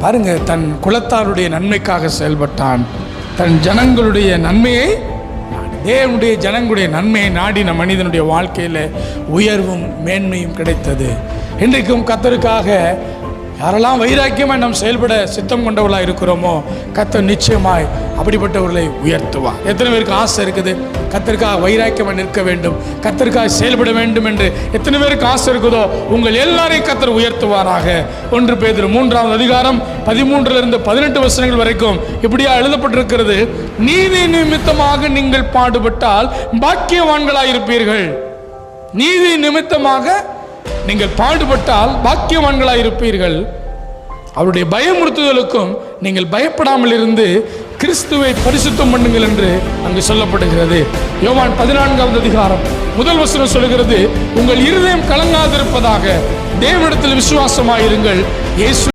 பாருங்க, தன் குலத்தாருடைய நன்மைக்காக செயல்பட்டான். தன் ஜனங்களுடைய நன்மையை, தேவனுடைய ஜனங்களுடைய நன்மையை நாடின மனிதனுடைய வாழ்க்கையில் உயர்வும் மேன்மையும் கிடைத்தது. இன்றைக்கும் கர்த்தருக்காக யாரெல்லாம் வைராக்கியமாய் நாம் செயல்பட சித்தம் கொண்டவர்களாக இருக்கிறோமோ, கர்த்தர் நிச்சயமாய் அப்படிப்பட்டவர்களை உயர்த்துவார். எத்தனை பேருக்கு ஆசை இருக்குது கர்த்தருக்காக வைராக்கியமாய் நிற்க வேண்டும், கர்த்தருக்காக செயல்பட வேண்டும் என்று? எத்தனை பேருக்கு ஆசை இருக்குதோ உங்கள் எல்லாரையும் கர்த்தர் உயர்த்துவாராக. 1 பேதுரு 3ஆம் அதிகாரம் 13 18 வசனங்கள் வரைக்கும் இப்படியா எழுதப்பட்டிருக்கிறது: நீதி நிமித்தமாக நீங்கள் பாடுபட்டால் பாக்கியவான்களாயிருப்பீர்கள். நீதி நிமித்தமாக நீங்கள் பாடுபட்டால் பாக்கியவான்களாயிருப்பீர்கள். அவருடைய பயமுறுத்துதலுக்கும் நீங்கள் பயப்படாமல் இருந்து கிறிஸ்துவை பரிசுத்தம் பண்ணுங்கள் என்று அங்கு சொல்லப்படுகிறது. யோவான் 14ஆம் அதிகாரம் 1 வசனம் சொல்கிறது: உங்கள் இருதயம் கலங்காதிருப்பதாக தேவனிடத்தில் விசுவாசமாயிருங்கள். இயேசு